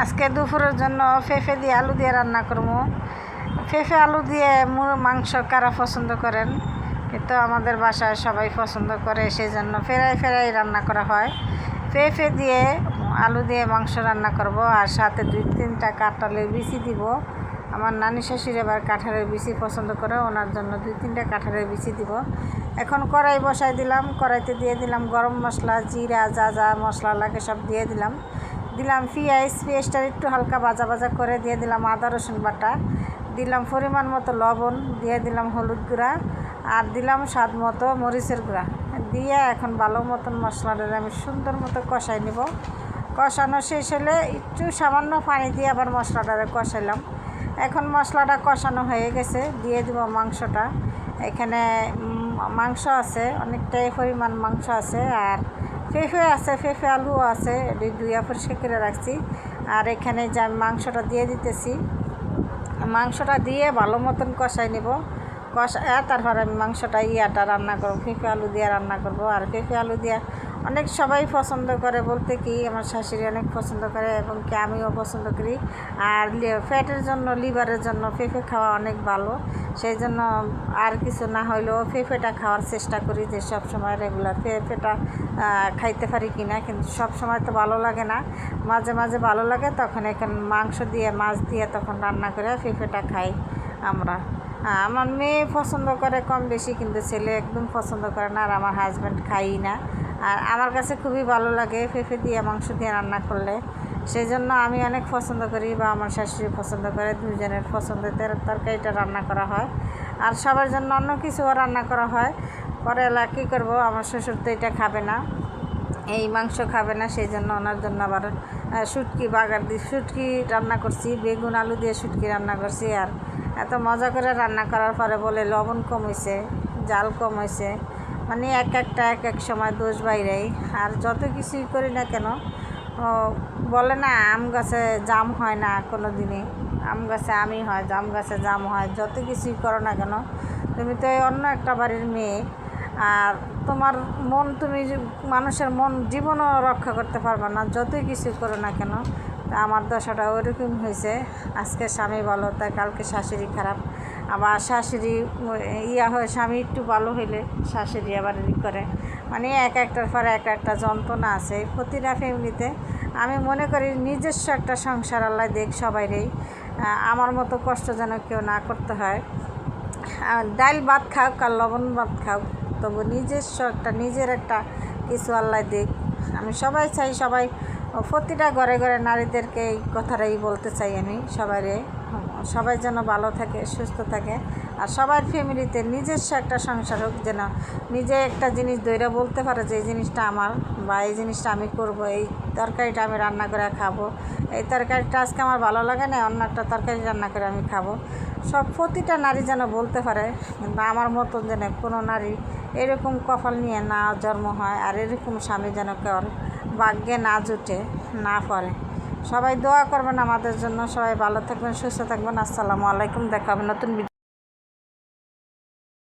আজকে দুপুরের জন্য পেঁপে দিয়ে আলু দিয়ে রান্না করবো। পেঁপে আলু দিয়ে মাংস কারা পছন্দ করেন, কিন্তু আমাদের বাসায় সবাই পছন্দ করে, সেই জন্য ফেরাই ফেরাই রান্না করা হয়। পেঁপে দিয়ে আলু দিয়ে মাংস রান্না করব, আর সাথে 2-3টা কাঁঠালের বিচি দিব। আমার নানি শাশুড়ি আবার কাঁঠালের বিচি পছন্দ করে, ওনার জন্য 2-3টা কাঁঠালের বিচি দিব। এখন কড়াই বসাই দিলাম, কড়াইতে দিয়ে দিলাম গরম মশলা, জিরা, যা যা মশলা লাগে সব দিয়ে দিলাম। পেঁয়াজটা একটু হালকা ভাজা ভাজা করে দিয়ে দিলাম আদা রসুন বাটা, দিলাম পরিমাণ মতো লবণ, দিয়ে দিলাম হলুদ গুঁড়া, আর দিলাম স্বাদ মতো মরিচের গুঁড়া দিয়ে এখন ভালো মতন মশলাটা আমি সুন্দর মতো কষাই নিব। কষানো শেষ হলে একটু সামান্য পানি দিয়ে আবার মশলাটা কষাইলাম। এখন মশলাটা কষানো হয়ে গেছে, দিয়ে দিব মাংসটা। এখানে মাংস আছে, অনেকটাই পরিমাণ মাংস আছে, আর পেঁপে আছে, পেঁপে আলুও আছে, ধুইয়া পরিষ্কার করে রাখছি। আর এখানে যে আমি মাংসটা দিয়ে দিতেছি, মাংসটা দিয়ে ভালো মতন কষাই নেব। তারপরে আমি মাংসটা রান্না করবো, পেঁপে আলু দিয়ে রান্না করব। আর পেঁপে আলু দিয়ে অনেক সবাই পছন্দ করে, বলতে কি আমার শাশুড়ি অনেক পছন্দ করে, এবং কি আমিও পছন্দ করি। আর ফ্যাটের জন্য, লিভারের জন্য পেঁপে খাওয়া অনেক ভালো। সেই জন্য আর কিছু না হইলেও পেঁপেটা খাওয়ার চেষ্টা করি, যে সব সময় রেগুলার পেঁপেটা খাইতে পারি কি না, কিন্তু সব সময় তো ভালো লাগে না, মাঝে মাঝে ভালো লাগে। তখন এখন মাংস দিয়ে, মাছ দিয়ে তখন রান্না করে পেঁপেটা খাই আমরা। আমার মেয়ে পছন্দ করে কম বেশি, কিন্তু ছেলে একদম পছন্দ করে না, আর আমার হাজব্যান্ড খাই না। আর আমার কাছে খুবই ভালো লাগে পেঁপে দিয়ে মাংস দিয়ে রান্না করলে, সেই জন্য আমি অনেক পছন্দ করি, বা আমার শাশুড়ি পছন্দ করে, দুজনের পছন্দের তরকারিটা রান্না করা হয়। আর সবার জন্য অন্য কিছুও রান্না করা হয়। পরে কী করবো, আমার শ্বশুর তো এটা খাবে না, এই মাংস খাবে না, সেই জন্য ওনার জন্য আবার শুটকি রান্না করছি, বেগুন আলু দিয়ে শুটকি রান্না করছি। আর এত মজা করে রান্না করার পরে বলে লবণ কম হয়েছে, জাল কম হয়েছে, মানে এক এক সময় দোষ বাইরেই। আর যত কিছুই করি না কেন, বলে না আম গাছে জাম হয় না কোনো দিনই, আম গাছে আমই হয়, জাম গাছে জাম হয়। যত কিছুই করো না কেন, তুমি তো অন্য একটা বাড়ির মেয়ে, আর তোমার মন, তুমি মানুষের মন জীবনও রক্ষা করতে পারবে না, যতই কিছু করো না কেন। তা আমার দশাটা ওইরকম হয়েছে, আজকে স্বামী ভালো, তাই কালকে শাশুড়ি খারাপ। আবার শাশুড়ি হয়, স্বামী একটু ভালো হইলে শাশুড়ি আবার করে, মানে একটার পরে একটা যন্ত্রণা আছে প্রতিটা ফ্যামিলিতে। আমি মনে করি নিজস্ব একটা সংসার আল্লাহ দেখ সবাইরেই, আমার মতো কষ্ট যেন কেউ না করতে হয়। ডাল ভাত খাও, আর লবণ ভাত খাও, তবু নিজস্ব নিজের একটা কিছু আল্লাহ দেখ। আমি সবাই চাই, প্রতিটা ঘরে ঘরে নারীদেরকে এই কথাটাই বলতে চাই আমি, সবাই যেন ভালো থাকে, সুস্থ থাকে, আর সবার ফ্যামিলিতে নিজস্ব একটা সংসার হোক, যেন নিজে একটা জিনিস দইরা বলতে পারে যে এই জিনিসটা আমার, বা এই জিনিসটা আমি করব, এই তরকারিটা আমি রান্না করে খাবো, এই তরকারিটা আজকে আমার ভালো লাগে না, অন্য একটা তরকারি রান্না করে আমি খাবো। প্রতিটা নারী যেন বলতে পারে, কিন্তু আমার মতন যেন কোনো নারী এরকম কপাল নিয়ে না জন্ম হয়, আর এরকম স্বামী যেন কেউ ভাগ্যে না জুটে, না পড়ে। সবাই দোয়া করবেন আমাদের জন্য, সবাই ভালো থাকবেন, সুস্থ থাকবেন। আসসালামু আলাইকুম, দেখা হবে নতুন ভিডিও।